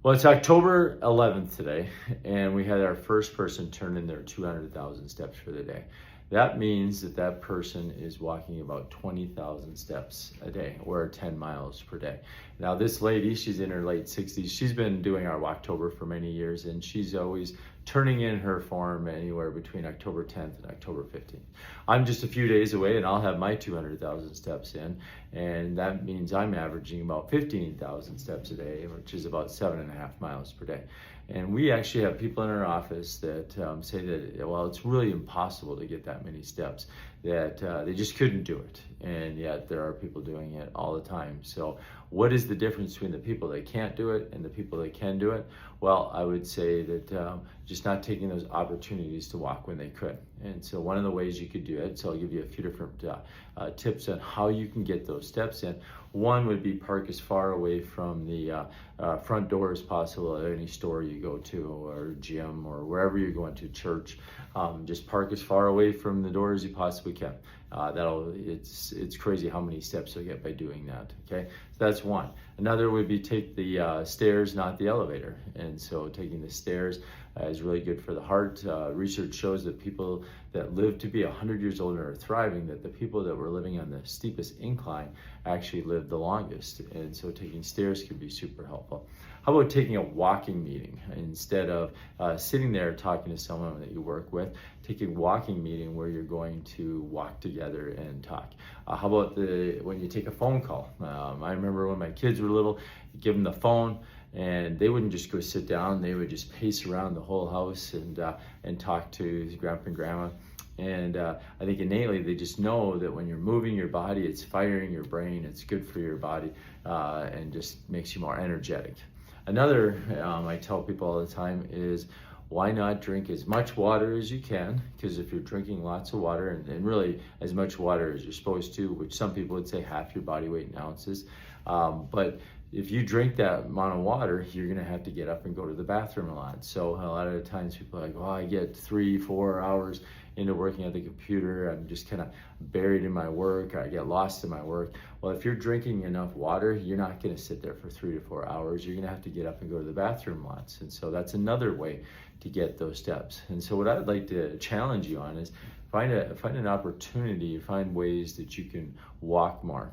Well, it's October 11th today, and we had our first person turn in their 200,000 steps for the day. That means that that person is walking about 20,000 steps a day, or 10 miles per day. Now, this lady, she's in her late 60s. She's been doing our Walktober for many years, and she's always turning in her form anywhere between October 10th and October 15th. I'm just a few days away, and I'll have my 200,000 steps in, and that means I'm averaging about 15,000 steps a day, which is about 7.5 miles per day. And we actually have people in our office that say that, well, it's really impossible to get that many steps, that they just couldn't do it. And yet there are people doing it all the time. So what is the difference between the people that can't do it and the people that can do it? Well, I would say that just not taking those opportunities to walk when they could. And so one of the ways you could do it, so I'll give you a few different tips on how you can get those steps in. One would be park as far away from the front door as possible at any store you go to, or gym, or wherever you're going to, church. Just park as far away from the door as you possibly can. It's crazy how many steps you'll get by doing that. Okay, so that's one. Another would be take the stairs, not the elevator. And so taking the stairs is really good for the heart. Research shows that people that live to be 100 years old and are thriving, that the people that were living on the steepest incline actually lived the longest. And so taking stairs can be super helpful. How about taking a walking meeting instead of sitting there talking to someone that you work with? Take a walking meeting where you're going to walk together and talk. How about when you take a phone call? I remember when my kids were little, you give them the phone, and they wouldn't just go sit down. They would just pace around the whole house and talk to grandpa and grandma. And I think innately they just know that when you're moving your body, it's firing your brain, it's good for your body, and just makes you more energetic. Another, I tell people all the time, is why not drink as much water as you can? Because if you're drinking lots of water, and really as much water as you're supposed to, which some people would say half your body weight in ounces, but if you drink that amount of water, you're gonna have to get up and go to the bathroom a lot. So a lot of the times people are like, well, I get 3-4 hours into working at the computer, I'm just kind of buried in my work, I get lost in my work. Well, if you're drinking enough water, you're not gonna sit there for 3 to 4 hours. You're gonna have to get up and go to the bathroom lots. And so that's another way to get those steps. And so what I'd like to challenge you on is find an opportunity, find ways that you can walk more.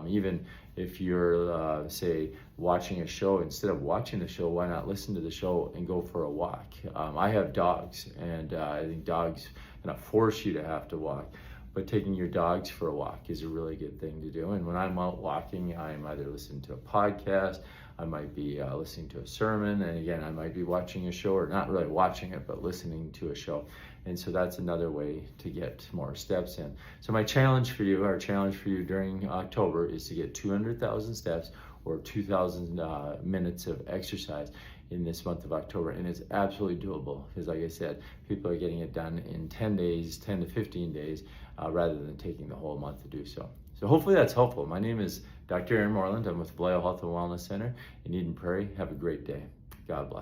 Even if you're, say, watching a show, instead of watching the show, why not listen to the show and go for a walk? I have dogs, and I think dogs kind of force you to have to walk. But taking your dogs for a walk is a really good thing to do. And when I'm out walking, I'm either listening to a podcast, I might be listening to a sermon, and again, I might be watching a show, or not really watching it, but listening to a show. And so that's another way to get more steps in. So my challenge for you, our challenge for you during October, is to get 200,000 steps, or 2,000 minutes of exercise in this month of October. And it's absolutely doable, because like I said, people are getting it done in 10 days, 10 to 15 days, rather than taking the whole month to do so. So hopefully that's helpful. My name is Dr. Aaron Moreland. I'm with Vallejo Health and Wellness Center in Eden Prairie. Have a great day. God bless.